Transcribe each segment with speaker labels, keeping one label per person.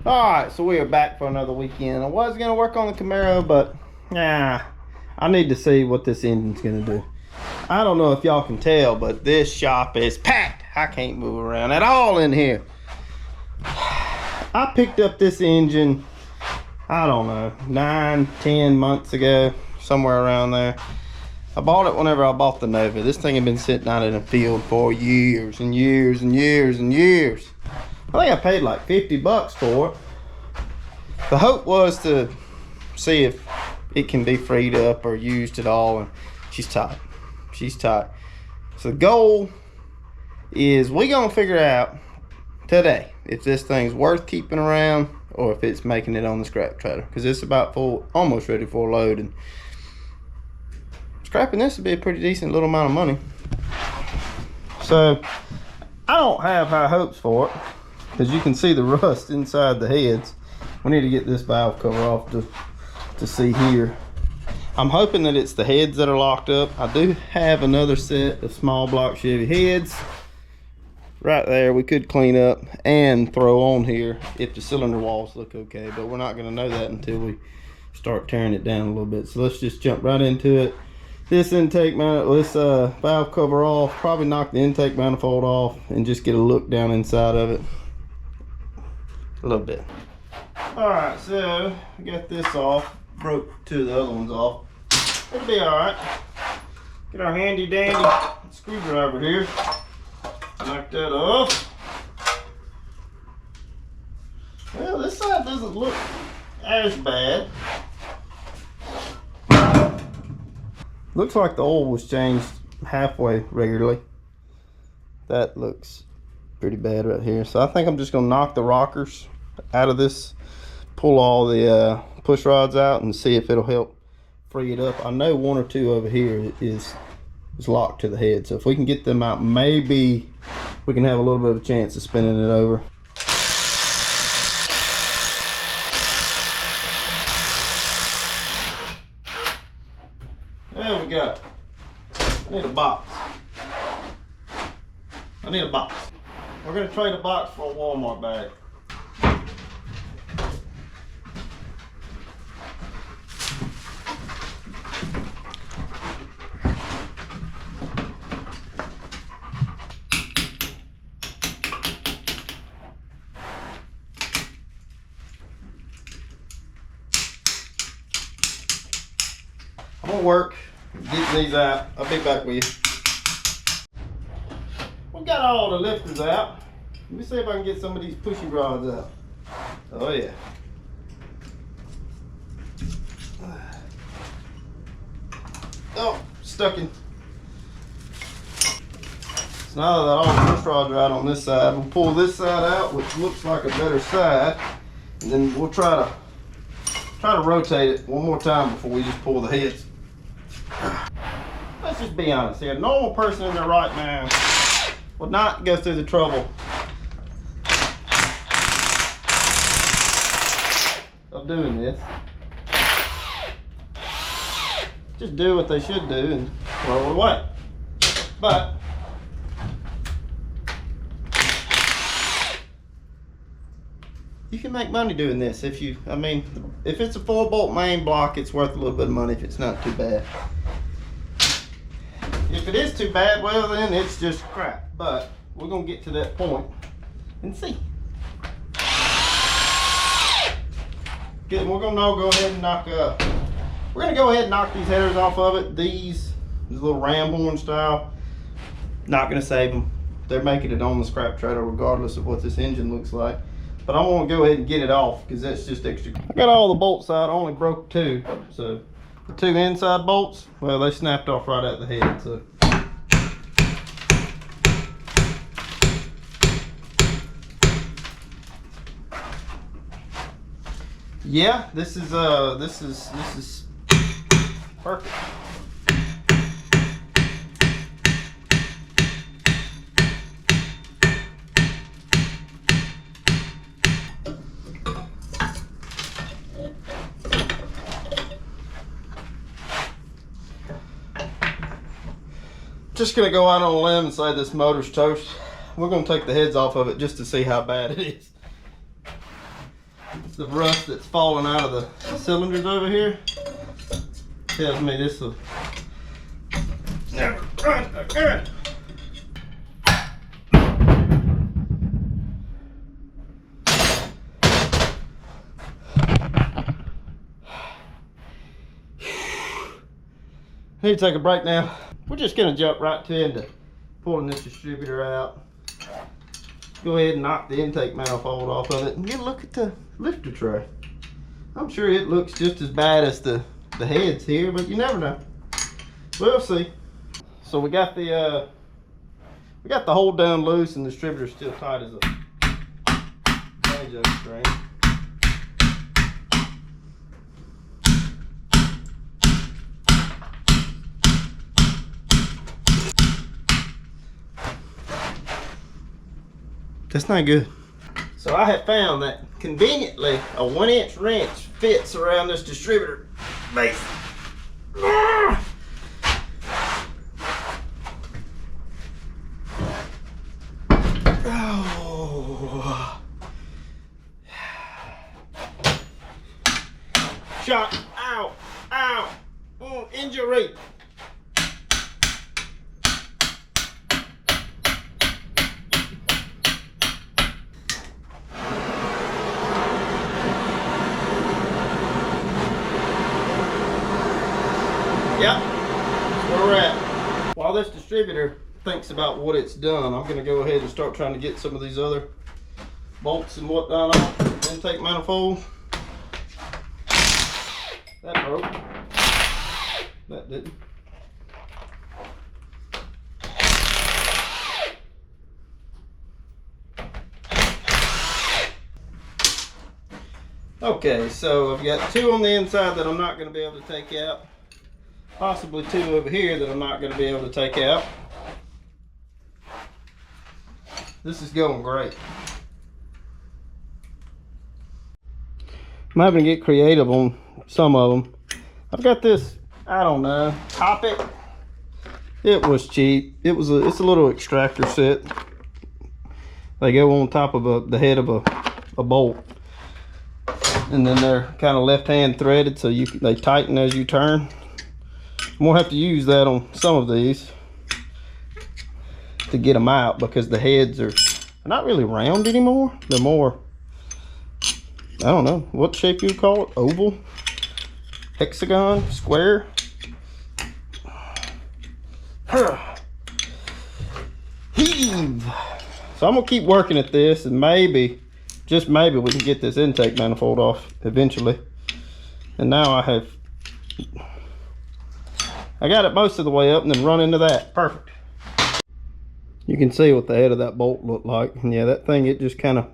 Speaker 1: Alright, so we are back for another weekend. I was going to work on the Camaro, but I need to see what this engine's going to do. I don't know if y'all can tell, but this shop is packed. I can't move around at all in here. I picked up this engine, I don't know, 9-10 months ago, somewhere around there. I bought it whenever I bought the Nova. This thing had been sitting out in the field for years and years and years and years. I think I paid like 50 bucks for it. The hope was to see if it can be freed up or used at all, and she's tight. She's tight. So the goal is we're gonna figure out today if this thing's worth keeping around or if it's making it on the scrap trailer, because it's about full, almost ready for a load, and scrapping this would be a pretty decent little amount of money. So I don't have high hopes for it, because you can see the rust inside the heads. We need to get this valve cover off to see here. I'm hoping that it's the heads that are locked up. I do have another set of small block Chevy heads right there we could clean up and throw on here if the cylinder walls look okay, but we're not going to know that until we start tearing it down a little bit. So let's just jump right into it. This intake valve cover off, probably knock the intake manifold off and just get a look down inside of it a little bit. All right, so we got this off, broke two of the other ones off. It'll be all right. Get our handy dandy screwdriver here, knock that off. Well, this side doesn't look as bad. Looks like the oil was changed halfway regularly. That looks pretty bad right here. So I think I'm just gonna knock the rockers out of this, pull all the push rods out, and see if it'll help free it up. I know one or two over here is locked to the head, so if we can get them out, maybe we can have a little bit of a chance of spinning it over. There we go. I need a box. I need a box. We're gonna trade a box for a Walmart bag. I'm gonna work getting these out. I'll be back with you. We got all the lifters out. Let me see if I can get some of these pushy rods out. Oh yeah. Oh, stuck in. So now that all the push rods are out on this side, we'll pull this side out, which looks like a better side, and then we'll try to rotate it one more time before we just pull the heads. Let's just be honest here. A normal person in their right mind would not go through the trouble of doing this. Just do what they should do and throw it away. But you can make money doing this if you, I mean, if it's a 4-bolt main block, it's worth a little bit of money if it's not too bad. If it is too bad, well then it's just crap. But we're gonna get to that point and see. Okay, we're gonna go ahead and knock we're gonna go ahead and knock these headers off of it. These little ram horn style, not gonna save them. They're making it on the scrap trailer regardless of what this engine looks like. But I'm gonna go ahead and get it off because that's just extra. I got all the bolts out, I only broke 2. So the 2 inside bolts, well, they snapped off right at the head. So yeah, this is perfect. Just gonna go out on a limb and say this motor's toast. We're gonna take the heads off of it just to see how bad it is. the rust that's falling out of the cylinders over here tells me this will never run again. I need to take a break now. We're just gonna jump right into pulling this distributor out. Go ahead and knock the intake manifold off of it and get a look at the lifter tray. I'm sure it looks just as bad as the heads here, but you never know. We'll see. So we got the hold down loose and the distributor still tight as a banjo string. That's not good. So I have found that conveniently a 1-inch wrench fits around this distributor base. Oh. Shot. Ow. Ow. Oh, injury. Yep, that's where we're at. While this distributor thinks about what it's done, I'm going to go ahead and start trying to get some of these other bolts and whatnot off. Intake manifold. That broke. That didn't. Okay, so I've got 2 on the inside that I'm not going to be able to take out. Possibly 2 over here that I'm not going to be able to take out. This is going great. I'm having to get creative on some of them. I've got this, I don't know, Topic. It was cheap. It's a little extractor set. They go on top of the head of a bolt. And then they're kind of left-hand threaded, so they tighten as you turn. I'm gonna have to use that on some of these to get them out, because the heads are not really round anymore. They're more, I don't know what shape you would call it, oval, hexagon, square. Heave. So I'm gonna keep working at this, and maybe, just maybe, we can get this intake manifold off eventually. And now I got it most of the way up and then run into that. Perfect. You can see what the head of that bolt looked like. And yeah, that thing, it just kind of,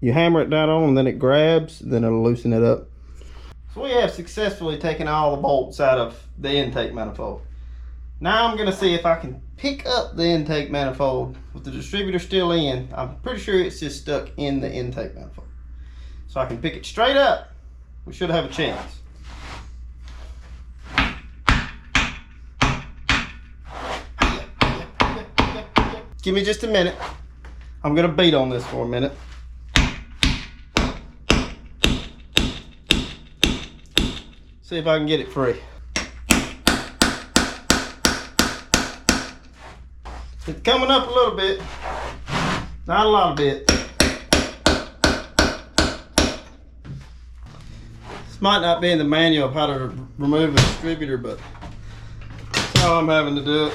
Speaker 1: you hammer it down on and then it grabs, then it'll loosen it up. So we have successfully taken all the bolts out of the intake manifold. Now I'm going to see if I can pick up the intake manifold with the distributor still in. I'm pretty sure it's just stuck in the intake manifold. So I can pick it straight up. We should have a chance. Give me just a minute. I'm gonna beat on this for a minute. See if I can get it free. It's coming up a little bit. Not a lot of bit. This might not be in the manual of how to remove a distributor, but that's how I'm having to do it.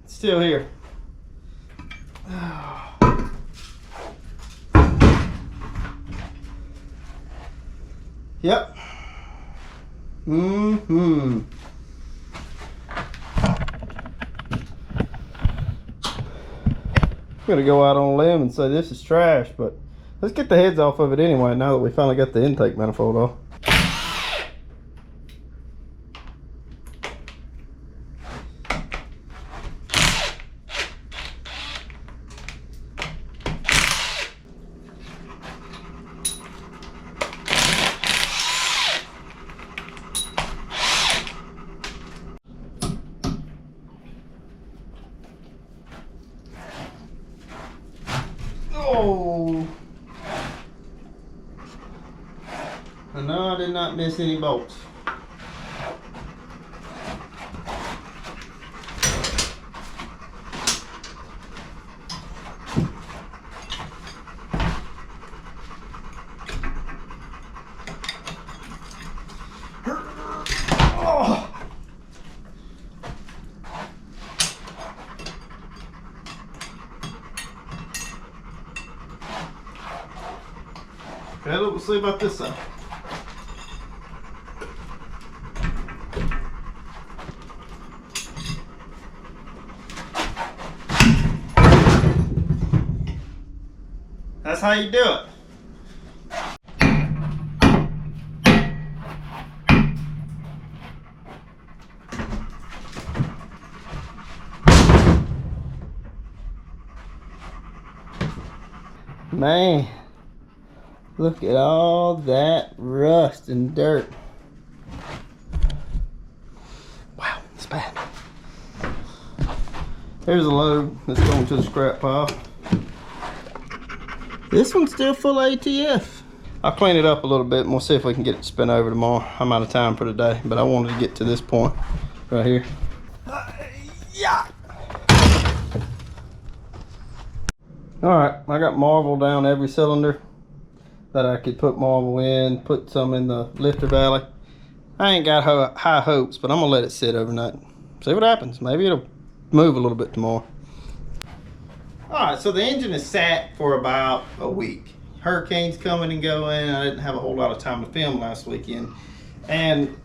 Speaker 1: Still here. Yep. gonna go out on a limb and say this is trash, but let's get the heads off of it anyway now that we finally got the intake manifold off. Oh, and no, I did not miss any bolts. Oh. Okay, look, we'll see about this side. That's how you do it. Man, look at all that rust and dirt. Wow, it's bad. Here's a load that's going to the scrap pile. This one's still full ATF. I'll clean it up a little bit and we'll see if we can get it spin over tomorrow. I'm out of time for today, but I wanted to get to this point right here. Yeah. All right, I got marble down every cylinder that I could put marble in, put some in the lifter valley. I ain't got high hopes, but I'm gonna let it sit overnight. See what happens. Maybe it'll move a little bit tomorrow. All right, so the engine is sat for about a week. Hurricanes coming and going. I didn't have a whole lot of time to film last weekend. And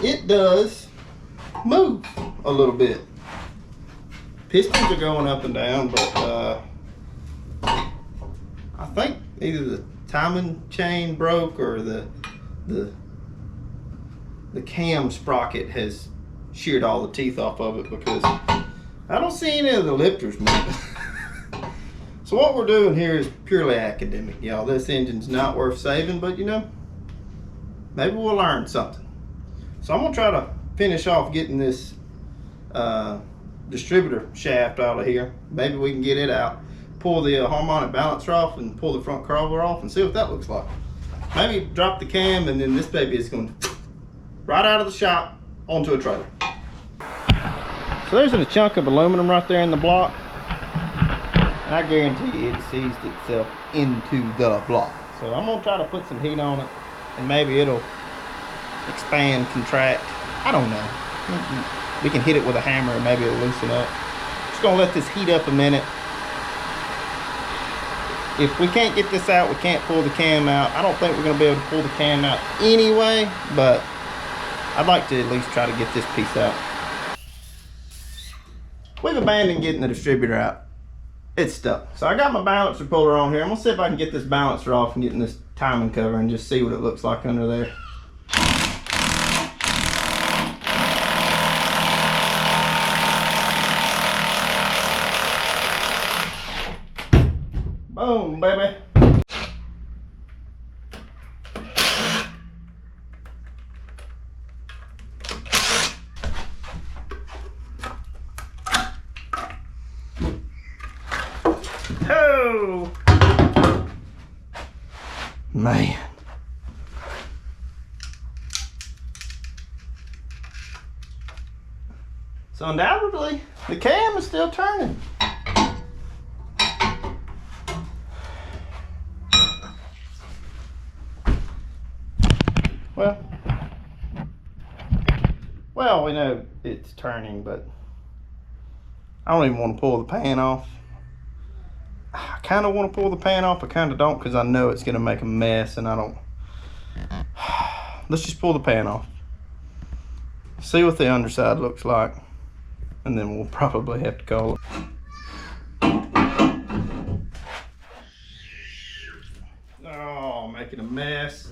Speaker 1: it does move a little bit. Pistons are going up and down, but I think either the timing chain broke or the cam sprocket has sheared all the teeth off of it, because I don't see any of the lifters moving. So what we're doing here is purely academic, y'all. This engine's not worth saving, but you know, maybe we'll learn something. So I'm gonna try to finish off getting this distributor shaft out of here. Maybe we can get it out, pull the harmonic balancer off and pull the front crawler off and see what that looks like. Maybe drop the cam and then this baby is going right out of the shop onto a trailer. So there's a chunk of aluminum right there in the block. And I guarantee you it seized itself into the block. So I'm gonna try to put some heat on it and maybe it'll expand, contract. I don't know. We can hit it with a hammer and maybe it'll loosen up. Just gonna let this heat up a minute. If we can't get this out, we can't pull the cam out. I don't think we're gonna be able to pull the cam out anyway, but I'd like to at least try to get this piece out. We've abandoned getting the distributor out. It's stuck. So I got my balancer puller on here. I'm gonna see if I can get this balancer off and get in this timing cover and just see what it looks like under there. Boom, baby. Oh, man. So undoubtedly, the cam is still turning. Well, we know it's turning, but I don't even want to pull the pan off. I kind of want to pull the pan off, I kind of don't, because I know it's going to make a mess, and I don't. Let's just pull the pan off. See what the underside looks like, and then we'll probably have to call it. making a mess.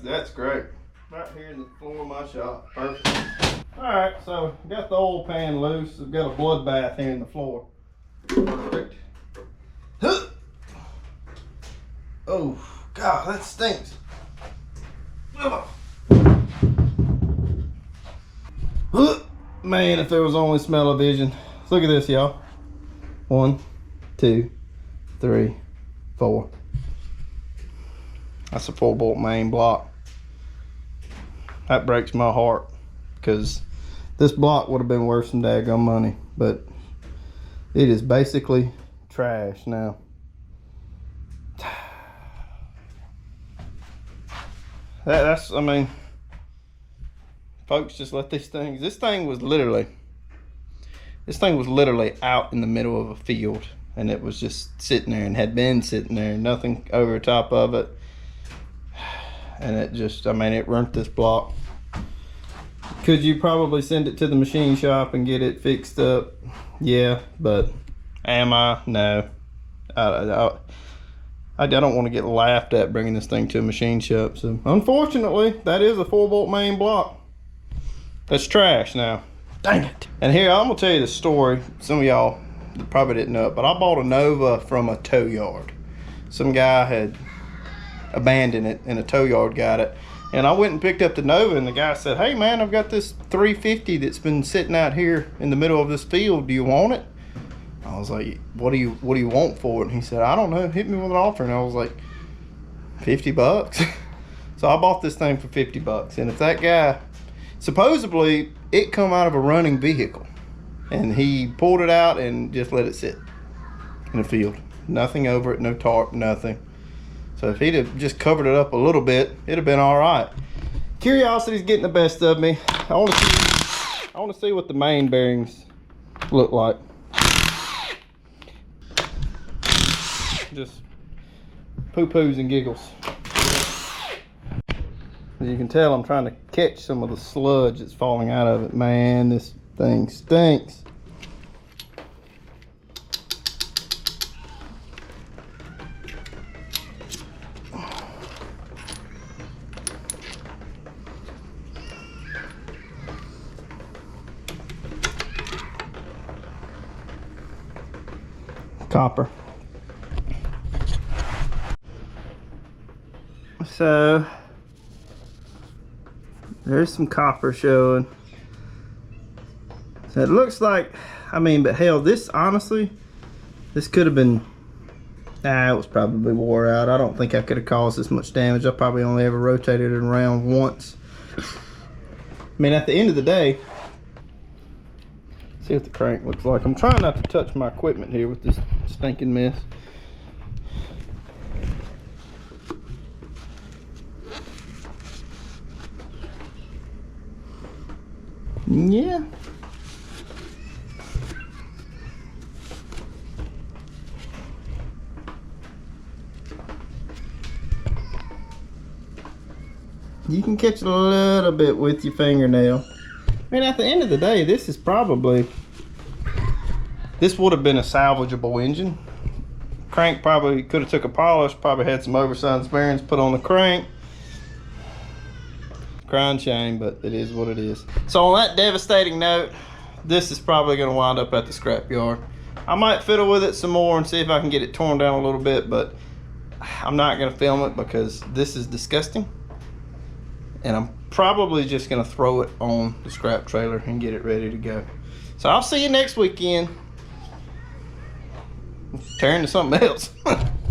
Speaker 1: That's great. Right here in the floor of my shop. Perfect. Alright, so got the oil pan loose. I've got a bloodbath here in the floor. Perfect. Oh, God, that stinks. Man, if there was only smell-o-vision. Look at this, y'all. 1, 2, 3, 4. That's a 4-bolt main block. That breaks my heart, because this block would have been worth some daggone money, but it is basically trash now. That's, I mean, folks, just let these things, this thing was literally out in the middle of a field, and it was just sitting there and had been sitting there, nothing over the top of it. And it just, I mean, it ruined this block. Could you probably send it to the machine shop and get it fixed up? Yeah, but am I? No. I don't want to get laughed at bringing this thing to a machine shop. So unfortunately, that is a 4-bolt main block. That's trash now. Dang it. And here, I'm gonna tell you the story. Some of y'all probably didn't know it, but I bought a Nova from a tow yard. Some guy had abandoned it and a tow yard got it. And I went and picked up the Nova, and the guy said, hey man, I've got this 350 that's been sitting out here in the middle of this field. Do you want it? I was like, what do you want for it? And he said, I don't know, hit me with an offer. And I was like, 50 bucks. So I bought this thing for 50 bucks. And if that guy, supposedly it come out of a running vehicle, and he pulled it out and just let it sit in the field. Nothing over it, no tarp, nothing. So if he'd have just covered it up a little bit, it'd have been all right. Curiosity's getting the best of me. I want to see what the main bearings look like. Just poo-poos and giggles. As you can tell, I'm trying to catch some of the sludge that's falling out of it. Man, this thing stinks. Copper. So there's some copper showing. So it looks like, I mean, but hell, this honestly, this could have been, it was probably wore out. I don't think I could have caused this much damage. I probably only ever rotated it around once. I mean, at the end of the day, see what the crank looks like. I'm trying not to touch my equipment here with this stinking mess. Yeah. You can catch a little bit with your fingernail. I mean, at the end of the day, this is probably, this would have been a salvageable engine. Crank probably could have took a polish, probably had some oversized bearings put on the crank. Crying shame, but it is what it is. So on that devastating note, this is probably going to wind up at the scrap yard. I might fiddle with it some more and see if I can get it torn down a little bit, but I'm not going to film it because this is disgusting. And I'm probably just going to throw it on the scrap trailer and get it ready to go. So I'll see you next weekend. Turn to something else.